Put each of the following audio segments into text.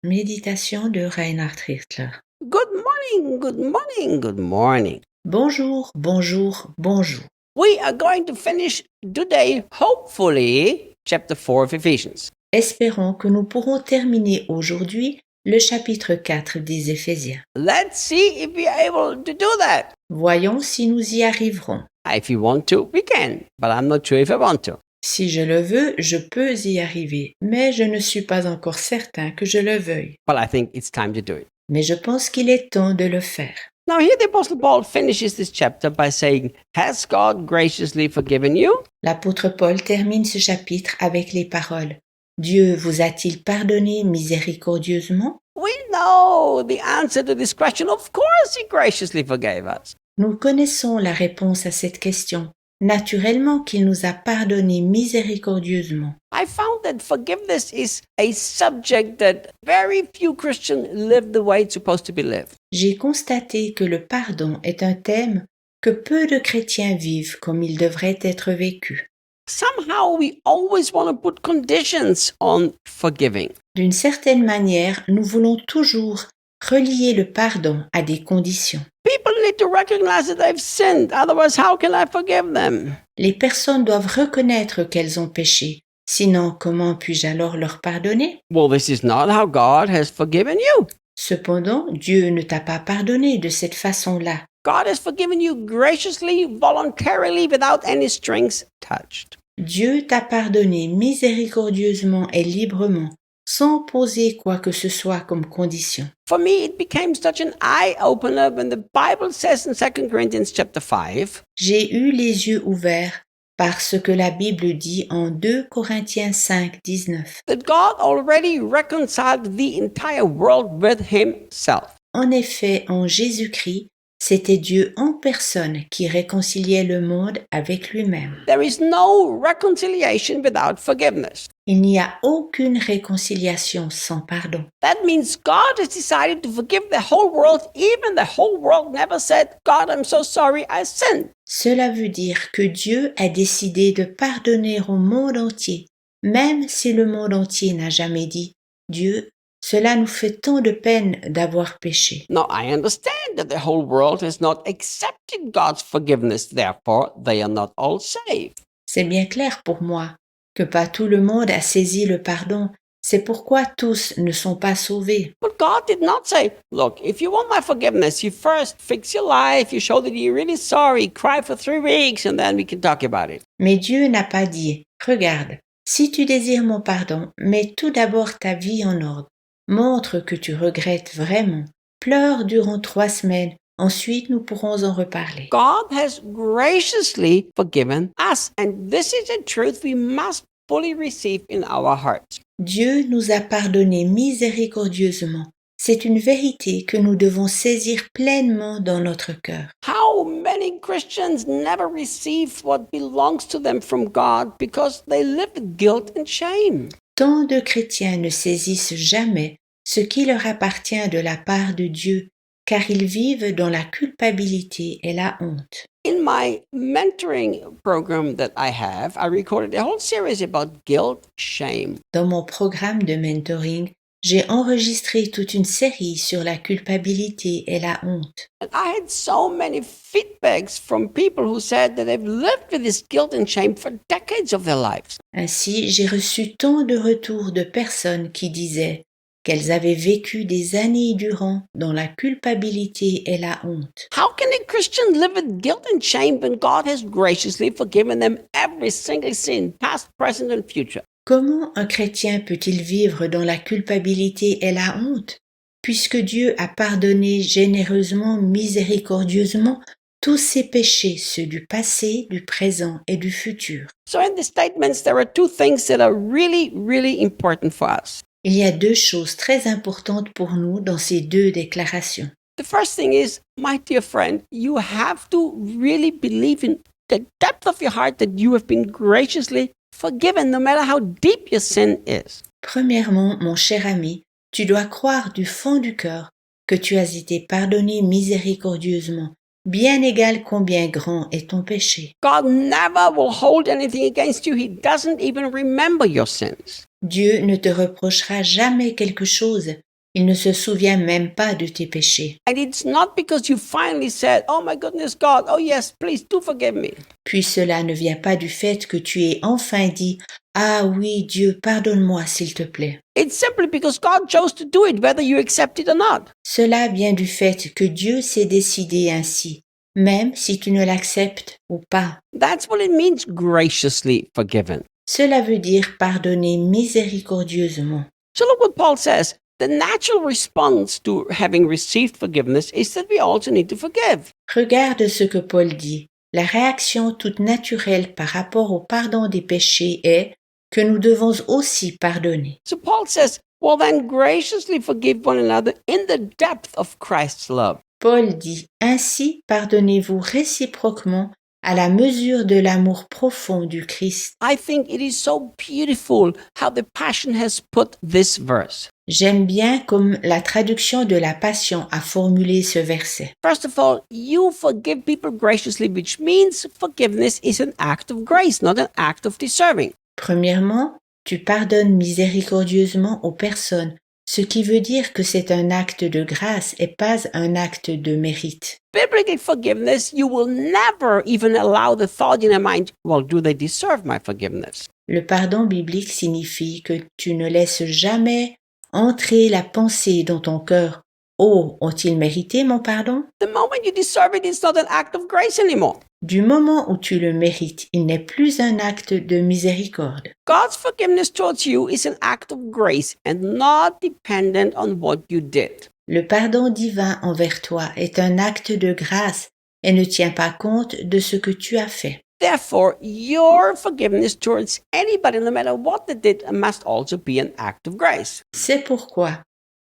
Méditation de Reinhard Richtler. Good morning, good morning, good morning. Bonjour, bonjour, bonjour. We are going to finish today, hopefully, chapter 4 of Ephesians. Espérons que nous pourrons terminer aujourd'hui le chapitre 4 des Éphésiens. Let's see if we are able to do that. Voyons si nous y arriverons. If you want to, we can, but I'm not sure if I want to. Si je le veux, je peux y arriver, mais je ne suis pas encore certain que je le veuille. But I think it's time to do it. Mais je pense qu'il est temps de le faire. Now, here the Apostle Paul finishes this chapter by saying, Has God graciously forgiven you? L'apôtre Paul termine ce chapitre avec les paroles « Dieu vous a-t-il pardonné miséricordieusement ?» We know the answer to this question. Of course, He graciously forgave us. Nous connaissons la réponse à cette question. Naturellement qu'il nous a pardonné miséricordieusement. I found that forgiveness is a subject that very few Christians live the way it's supposed to be lived. J'ai constaté que le pardon est un thème que peu de chrétiens vivent comme il devrait être vécu. Somehow we always want to put conditions on forgiving. D'une certaine manière, nous voulons toujours relier le pardon à des conditions. People need to recognize that they've sinned, otherwise how can I forgive them? Les personnes doivent reconnaître qu'elles ont péché. Sinon, comment puis-je alors leur pardonner? Well, this is not how God has forgiven you. Cependant, Dieu ne t'a pas pardonné de cette façon-là. God has forgiven you graciously, voluntarily, without any strings touched. Dieu t'a pardonné miséricordieusement et librement, sans poser quoi que ce soit comme condition. For me, it became such an eye-opener when the Bible says in 2 Corinthians chapter 5, J'ai eu les yeux ouverts par ce que la Bible dit en 2 Corinthiens 5, 19. that God already reconciled the entire world with Himself. En effet, en Jésus-Christ, c'était Dieu en personne qui réconciliait le monde avec lui-même. There is no reconciliation without forgiveness. Il n'y a aucune réconciliation sans pardon. That means God has decided to forgive the whole world, even the whole world never said, God, I'm so sorry, I sinned. Cela veut dire que Dieu a décidé de pardonner au monde entier, même si le monde entier n'a jamais dit « Dieu, cela nous fait tant de peine d'avoir péché. Now, I understand that the whole world has not accepted God's forgiveness, therefore, they are not all saved. » C'est bien clair pour moi que pas tout le monde a saisi le pardon. C'est pourquoi tous ne sont pas sauvés. But God did not say, look, if you want my forgiveness, you first fix your life, you show that you're really sorry, cry for 3 weeks, and then we can talk about it. Mais Dieu n'a pas dit « Regarde, si tu désires mon pardon, mets tout d'abord ta vie en ordre. Montre que tu regrettes vraiment. Pleure durant 3 semaines. Ensuite, nous pourrons en reparler. » God has graciously forgiven us, and this is a truth we must fully receive in our hearts. Dieu nous a pardonné miséricordieusement. C'est une vérité que nous devons saisir pleinement dans notre cœur. How many Christians never receive what belongs to them from God because they live with guilt and shame? Tant de chrétiens ne saisissent jamais ce qui leur appartient de la part de Dieu, car ils vivent dans la culpabilité et la honte. In my mentoring program that I have, I recorded a whole series about guilt, shame. Dans mon programme de mentoring, j'ai enregistré toute une série sur la culpabilité et la honte. And I had so many feedbacks from people who said that they've lived with this guilt and shame for decades of their lives. Ainsi, j'ai reçu tant de retours de personnes qui disaient qu'elles avaient vécu des années durant dans la culpabilité et la honte. How can a Christian live with guilt and shame when God has graciously forgiven them every single sin, past, present, and future? Comment un chrétien peut-il vivre dans la culpabilité et la honte, puisque Dieu a pardonné généreusement, miséricordieusement tous ses péchés, ceux du passé, du présent et du futur? So in the statements, there are 2 things that are really, really important for us. Il y a 2 choses très importantes pour nous dans ces 2 déclarations. The first thing is, my dear friend, you have to really believe in the depth of your heart that you have been graciously forgiven, no matter how deep your sin is. Premièrement, mon cher ami, tu dois croire du fond du cœur que tu as été pardonné miséricordieusement, bien égal combien grand est ton péché. God never will hold anything against you. He doesn't even remember your sins. Dieu ne te reprochera jamais quelque chose Il ne se souvient même pas de tes péchés. And it's not because you finally said, oh my goodness, God, oh yes, please do forgive me. Puis cela ne vient pas du fait que tu aies enfin dit « Ah oui, Dieu, pardonne-moi s'il te plaît ». It's simply because God chose to do it, whether you accept it or not. Cela vient du fait que Dieu s'est décidé ainsi, même si tu ne l'acceptes ou pas. That's what it means, graciously forgiven. Cela veut dire pardonner miséricordieusement. So look what Paul says. The natural response to having received forgiveness is that we also need to forgive. Regarde ce que Paul dit. La réaction toute naturelle par rapport au pardon des péchés est que nous devons aussi pardonner. So Paul says, well then graciously forgive one another in the depth of Christ's love. Paul dit ainsi pardonnez-vous réciproquement à la mesure de l'amour profond du Christ. I think it is so beautiful how the Passion has put this verse. J'aime bien comme la traduction de la Passion a formulé ce verset. First of all, you forgive people graciously, which means forgiveness is an act of grace, not an act of deserving. Premièrement, tu pardonnes miséricordieusement aux personnes, ce qui veut dire que c'est un acte de grâce et pas un acte de mérite. Biblical forgiveness, you will never even allow the thought in your mind, well, do they deserve my forgiveness? Le pardon biblique signifie que tu ne laisses jamais entrer la pensée dans ton cœur. Oh, ont-ils mérité mon pardon? The moment you deserve it, it's not an act of grace anymore. Du moment où tu le mérites, il n'est plus un acte de miséricorde. God's forgiveness towards you is an act of grace and not dependent on what you did. Le pardon divin envers toi est un acte de grâce et ne tient pas compte de ce que tu as fait. Therefore, your forgiveness towards anybody, no matter what they did, must also be an act of grace. C'est pourquoi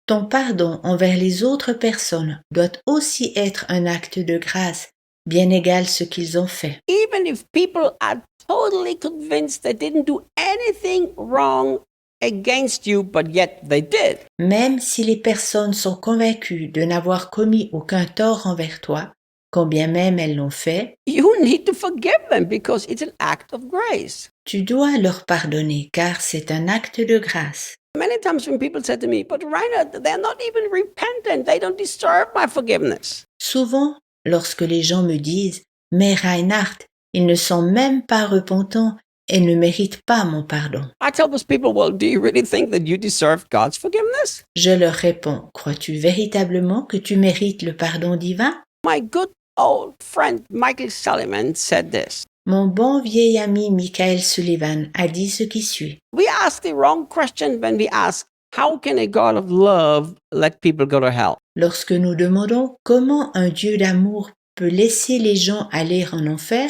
ton pardon envers les autres personnes doit aussi être un acte de grâce, bien égal ce qu'ils ont fait. Even if people are totally convinced they didn't do anything wrong against you, but yet they did. Même si les personnes sont convaincues de n'avoir commis aucun tort envers toi, quand bien même elles l'ont fait, You need to forgive them because it's an act of grace. tu dois leur pardonner car c'est un acte de grâce. Many times when people say to me, but Rainer, they're not even repentant. They don't deserve my forgiveness. Souvent, lorsque les gens me disent « Mais Reinhard, ils ne sont même pas repentants et ne méritent pas mon pardon », I tell those people, well, do you really think that you deserve God's forgiveness? je leur réponds « Crois-tu véritablement que tu mérites le pardon divin ?» My good old friend Michael Sullivan said this. Mon bon vieil ami Michael Sullivan a dit ce qui suit. We ask the wrong question when we ask, how can a God of love let people go to hell? Lorsque nous demandons comment un Dieu d'amour peut laisser les gens aller en enfer,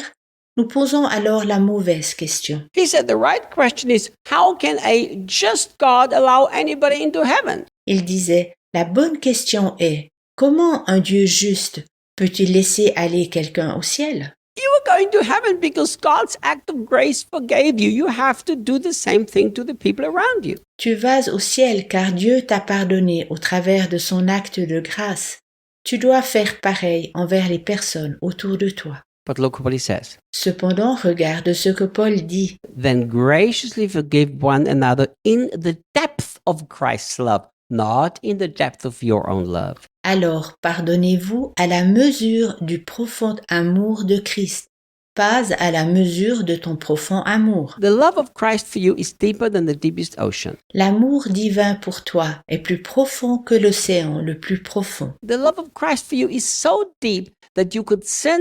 nous posons alors la mauvaise question. He said the right question is, how can a just God allow anybody into heaven? Il disait, la bonne question est, comment un Dieu juste peut-il laisser aller quelqu'un au ciel? You are going to heaven because God's act of grace forgave you. You have to do the same thing to the people around you. Tu vas au ciel car Dieu t'a pardonné au travers de son acte de grâce. Tu dois faire pareil envers les personnes autour de toi. But look what he says. Cependant, regarde ce que Paul dit. Then graciously forgive one another in the depth of Christ's love, not in the depth of your own love. Alors pardonnez-vous à la mesure du profond amour de Christ, pas à la mesure de ton profond amour. The love of Christ for you is deeper than the deepest ocean. L'amour divin pour toi est plus profond que l'océan le plus profond. The love of Christ for you is so deep that you could sin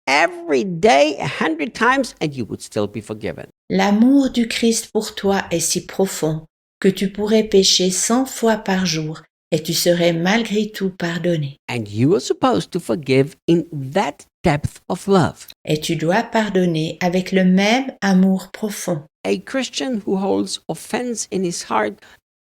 every day 100 times and you would still be forgiven. L'amour du Christ pour toi est si profond que tu pourrais pécher 100 fois par jour et tu serais malgré tout pardonné. And you are supposed to forgive in that depth of love. Et tu dois pardonner avec le même amour profond. A Christian who holds offense in his heart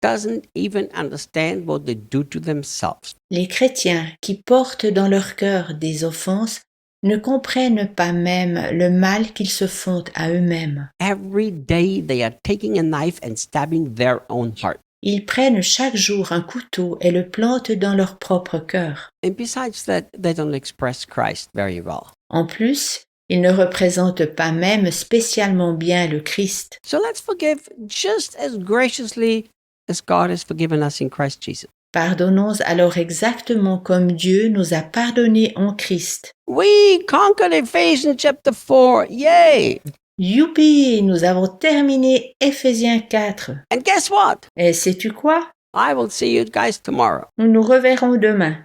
doesn't even understand what they do to themselves. Les chrétiens qui portent dans leur cœur des offenses ne comprennent pas même le mal qu'ils se font à eux-mêmes. Every day they are taking a knife and stabbing their own heart. Ils prennent chaque jour un couteau et le plantent dans leur propre cœur. And besides that, they don't express Christ very well. En plus, ils ne représentent pas même spécialement bien le Christ. So let's forgive just as graciously as God has forgiven us in Christ Jesus. Pardonnons alors exactement comme Dieu nous a pardonné en Christ. We conquered Ephesians chapter 4. Yay! Youpi, nous avons terminé Éphésiens 4. And guess what? Et sais-tu quoi? I will see you guys tomorrow. Nous nous reverrons demain.